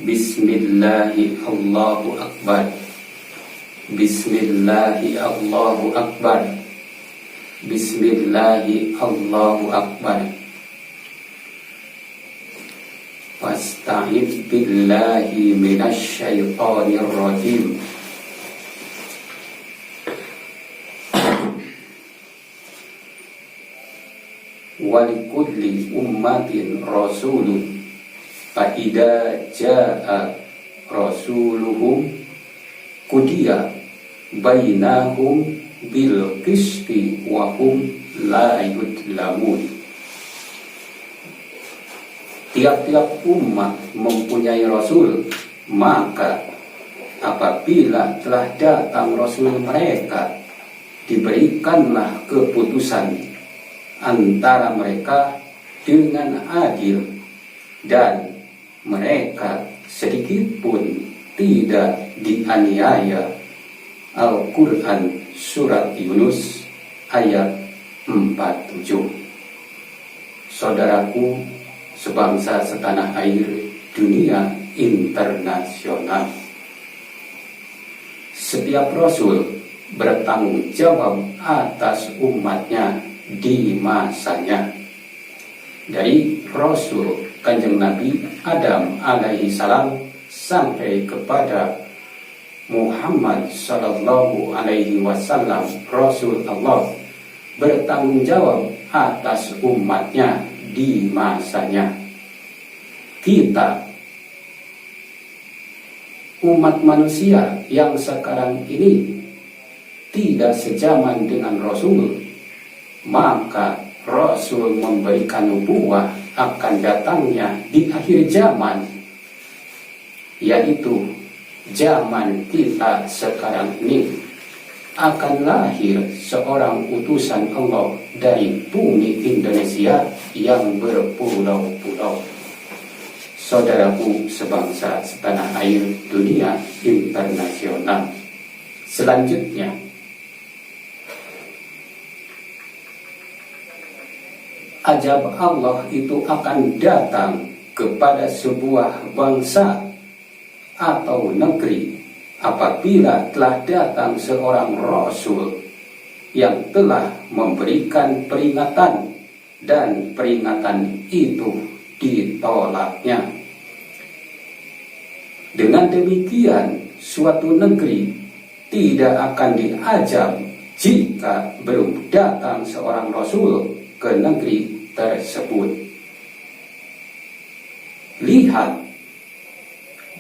Bismillahi Allahu Akbar. Bismillahi Allahu Akbar. Bismillahi Allahu Akbar. Wasta'idz billahi minasyaitonir rajim. Walikulli ummatin rasulun fa idza jaa rasuluhum qudiya bainahum bil qisti wa hum la yudlamun. Tiap-tiap umat mempunyai rasul, maka apabila telah datang rasul mereka, diberikanlah keputusan antara mereka dengan adil, dan mereka sedikit pun tidak dianiaya. Al-Quran Surat Yunus ayat 47. Saudaraku sebangsa setanah air dunia internasional, setiap rasul bertanggung jawab atas umatnya di masanya. Dari Rasul Kanjeng Nabi Adam alaihi salam sampai kepada Muhammad sallallahu alaihi wasallam, Rasul Allah bertanggung jawab atas umatnya di masanya. Kita umat manusia yang sekarang ini tidak sejaman dengan Rasul, maka Rasul memberikan nubuah akan datangnya di akhir zaman, yaitu zaman kita sekarang ini akan lahir seorang utusan Allah dari bumi Indonesia yang berpulau-pulau. Saudaraku sebangsa setanah air dunia internasional, selanjutnya ajab Allah itu akan datang kepada sebuah bangsa atau negeri apabila telah datang seorang Rasul yang telah memberikan peringatan, dan peringatan itu ditolaknya. Dengan demikian suatu negeri tidak akan diajab jika belum datang seorang Rasul ke negeri tersebut. Lihat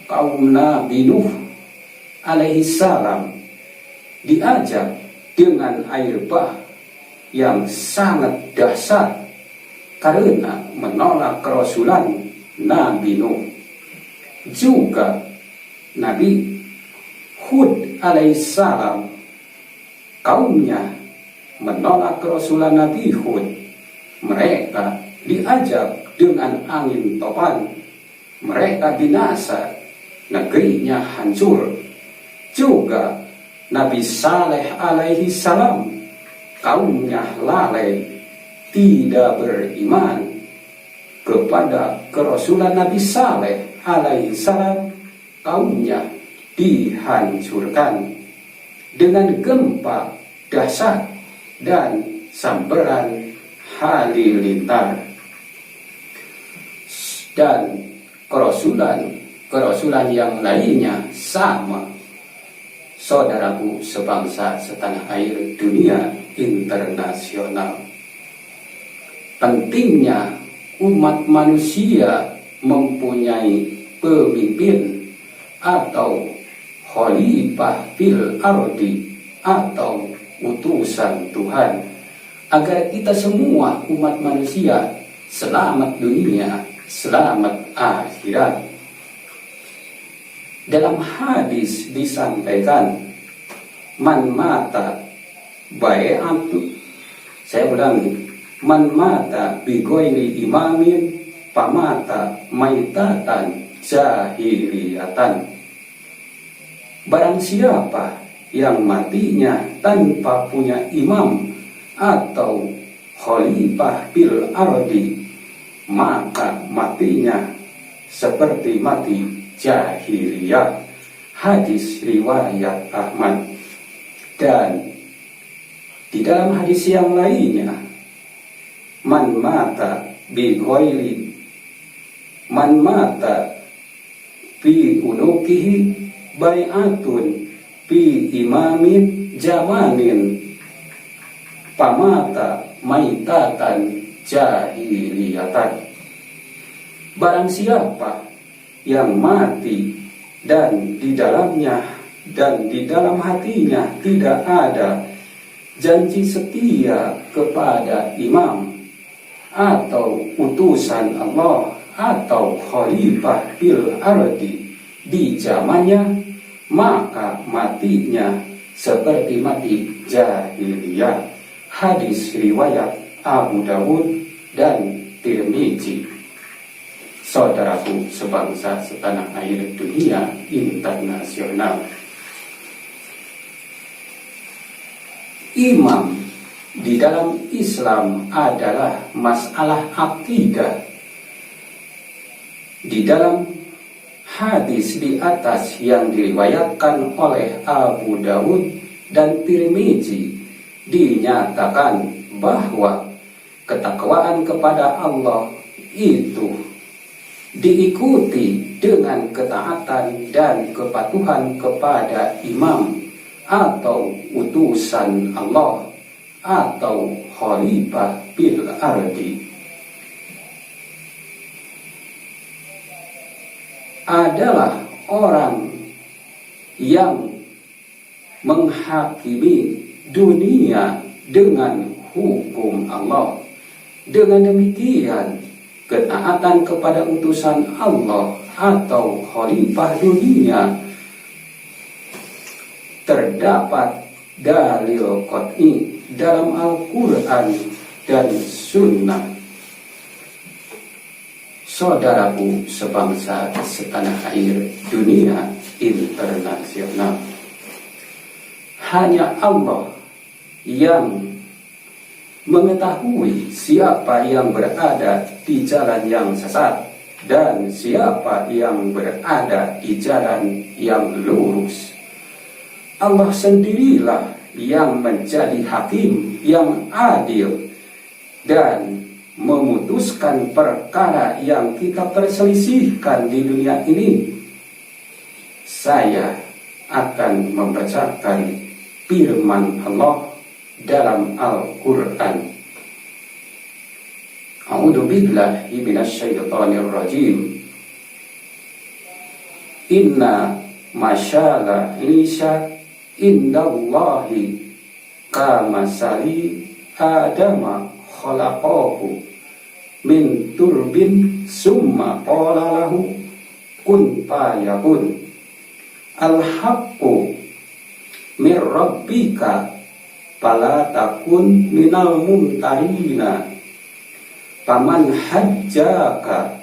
kaum Nabi Nuh alaihi salam diajak dengan air bah yang sangat dahsyat karena menolak kerasulan Nabi Nuh. Juga Nabi Hud alaihi salam, kaumnya menolak kerasulan Nabi Hud. Mereka diajak dengan angin topan, mereka binasa, negerinya hancur. Juga Nabi Saleh alaihi salam, kaumnya lalai, tidak beriman kepada kerasulan Nabi Saleh alaihi salam, kaumnya dihancurkan dengan gempa dahsyat dan sambaran halilintar. Dan kerasulan yang lainnya sama. Saudaraku sebangsa setanah air dunia internasional, pentingnya umat manusia mempunyai pemimpin atau khalifah fil ardi atau utusan Tuhan, agar kita semua umat manusia selamat dunia, selamat akhirat. Dalam hadis disampaikan, man mata bai'atu, saya ulangi, man mata bi ghairi imamin pamata maitatan jahiliyatan. Barang siapa yang matinya tanpa punya imam atau khalifah bil ardi, maka matinya seperti mati jahiliyah. Hadis riwayat Ahmad. Dan di dalam hadis yang lainnya, man mata bi unukihi bai'atun bi imamin jamanin pamata maitatan jahiliyatan. Barang siapa yang mati dan di dalamnya dan di dalam hatinya tidak ada janji setia kepada imam atau utusan Allah atau khalifah bil ardi di zamannya, maka matinya seperti mati jahiliyah. Hadis riwayat Abu Dawud dan Tirmizi. Saudaraku sebangsa setanah air dunia internasional, imam di dalam Islam adalah masalah akidah. Di dalam hadis di atas yang diriwayatkan oleh Abu Dawud dan Tirmizi dinyatakan bahwa ketakwaan kepada Allah itu diikuti dengan ketaatan dan kepatuhan kepada imam atau utusan Allah atau khalifah bil ardi. Adalah orang yang menghakimi dunia dengan hukum Allah. Dengan demikian, ketaatan kepada utusan Allah atau khalifah dunia terdapat dalil qat'i dalam Al-Quran dan Sunnah. Saudaraku sebangsa setanah air dunia internasional, hanya Allah yang mengetahui siapa yang berada di jalan yang sesat dan siapa yang berada di jalan yang lurus. Allah sendirilah yang menjadi hakim yang adil dan memutuskan perkara yang kita perselisihkan di dunia ini. Saya akan membacakan firman Allah dalam Al-Quran. A'udzu billahi minasyaitonir rajim. Inna masyala Isa indallahi kamasali Adama khalaqahu min turbin summa qala lahu kun fayakun. Al-haqqu mir rabbika fala takun minal mumtarina. Paman hajjaka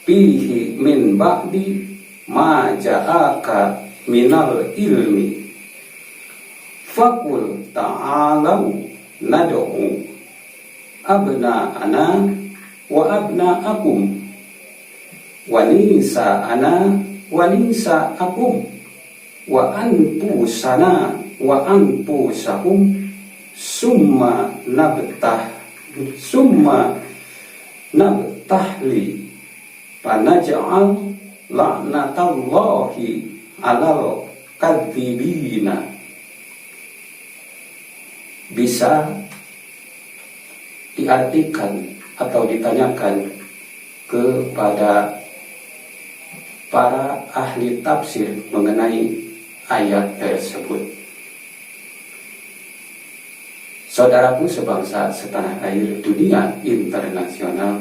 fihi min ba'di ma ja'aka minal ilmi fakul ta'alau nad'u abna'ana wa abna'akum wa nisa'ana wa nisa'akum wa anfusana wa anfusakum summa nabtahli panaj'al la'natallahi alal kadzibina. Bisa diartikan atau ditanyakan kepada para ahli tafsir mengenai ayat tersebut. Saudaraku sebangsa setanah air dunia internasional,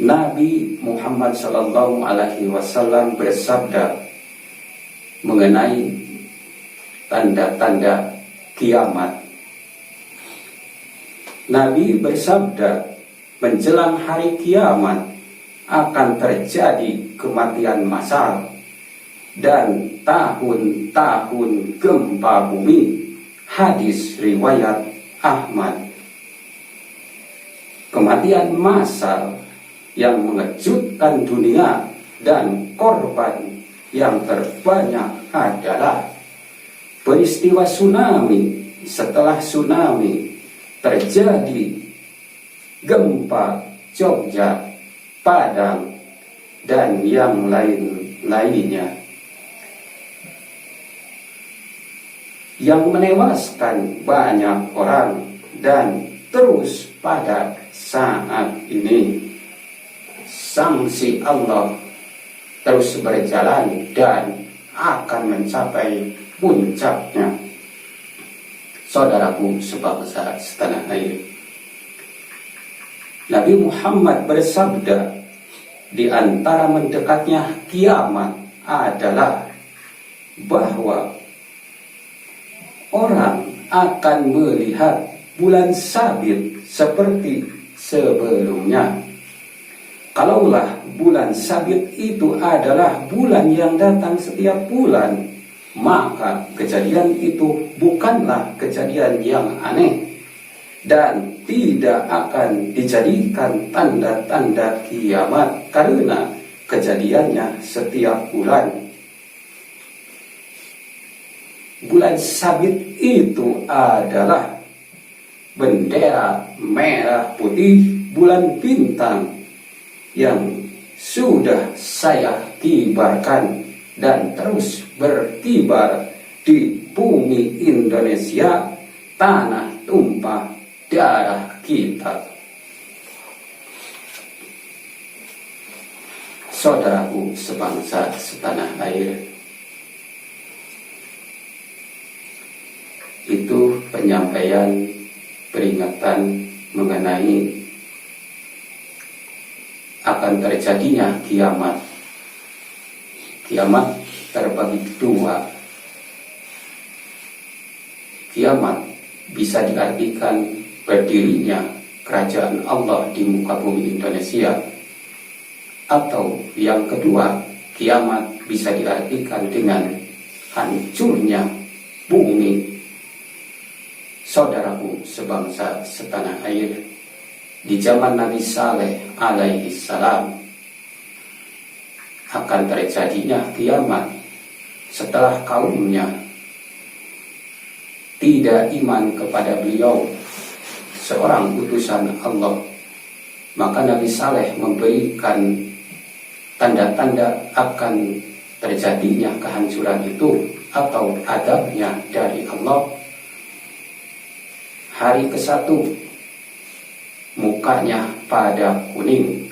Nabi Muhammad Sallallahu Alaihi Wasallam bersabda mengenai tanda-tanda kiamat. Nabi bersabda, menjelang hari kiamat akan terjadi kematian massal dan tahun-tahun gempa bumi. Hadis riwayat Ahmad. Kematian massal yang mengejutkan dunia dan korban yang terbanyak adalah peristiwa tsunami. Setelah tsunami terjadi gempa Jogja, Padang, dan yang lainnya yang menewaskan banyak orang. Dan terus pada saat ini sanksi Allah terus berjalan dan akan mencapai puncaknya. Saudaraku sebangsa setanah air, Nabi Muhammad bersabda, di antara mendekatnya kiamat adalah bahwa orang akan melihat bulan sabit seperti sebelumnya. Kalaulah bulan sabit itu adalah bulan yang datang setiap bulan, maka kejadian itu bukanlah kejadian yang aneh dan tidak akan dijadikan tanda-tanda kiamat karena kejadiannya setiap bulan. Bulan sabit itu adalah bendera merah putih bulan bintang yang sudah saya kibarkan dan terus berkibar di bumi Indonesia, tanah tumpah darah kita. Saudaraku sebangsa setanah air, itu penyampaian peringatan mengenai akan terjadinya kiamat. Kiamat terbagi dua. Kiamat bisa diartikan berdirinya kerajaan Allah di muka bumi Indonesia, atau yang kedua, kiamat bisa diartikan dengan hancurnya bumi. Saudaraku sebangsa setanah air, di zaman Nabi Saleh alaihi salam akan terjadinya kiamat setelah kaumnya tidak iman kepada beliau, seorang utusan Allah. Maka Nabi Saleh memberikan tanda-tanda akan terjadinya kehancuran itu atau adabnya dari Allah. Hari ke-1 mukanya pada kuning.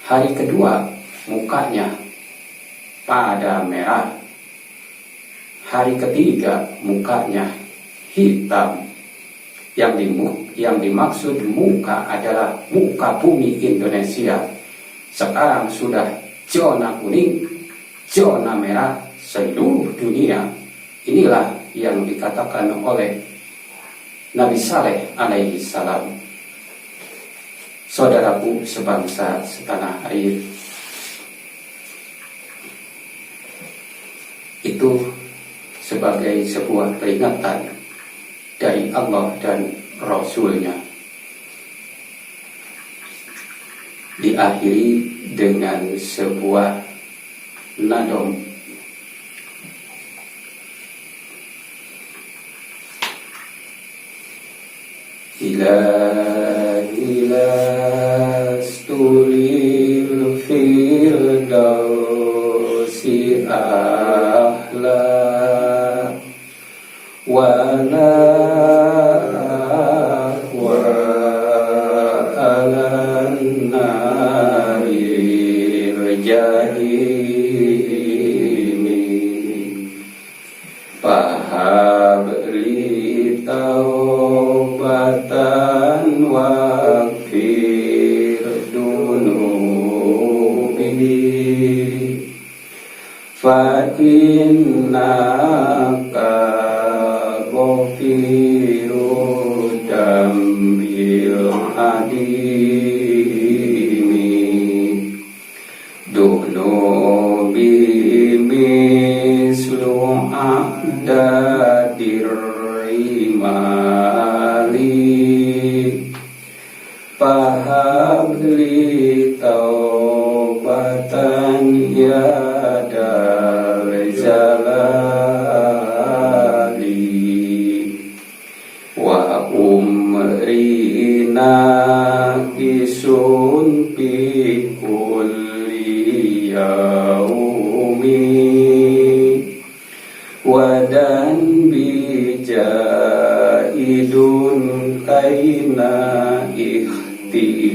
Hari kedua mukanya pada merah. Hari ketiga mukanya hitam. Yang dimaksud muka adalah muka bumi Indonesia. Sekarang sudah zona kuning, zona merah seluruh dunia. Inilah yang dikatakan oleh Nabi Saleh alaihi salam. Saudaraku sebangsa setanah air, itu sebagai sebuah peringatan dari Allah dan Rasul-Nya. Diakhiri dengan sebuah nadom. Ilahi lastulil firdausi ahla wala wa alan narir jahimi fahabli taubatan wakfir dunubi fa innaka ghafiru dambil adimi dunubi mislu ahdadir pahabli taubatan ya dal jalali wa umrina isun fi kulli yaumi wadan bijaidun aina ihtimali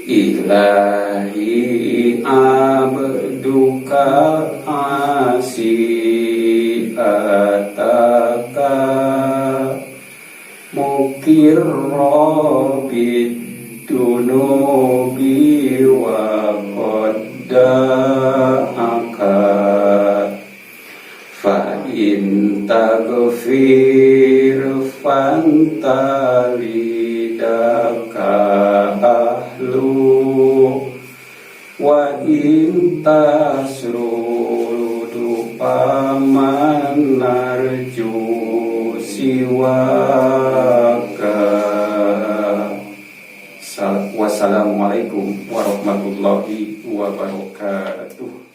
ilahi abduka asiataka mukirro bidunubi wa qadda'aka fa in taghfir fantalidaka ahlu wa in tasrudu paman narju siwaka. Wassalamualaikum warahmatullahi wabarakatuh.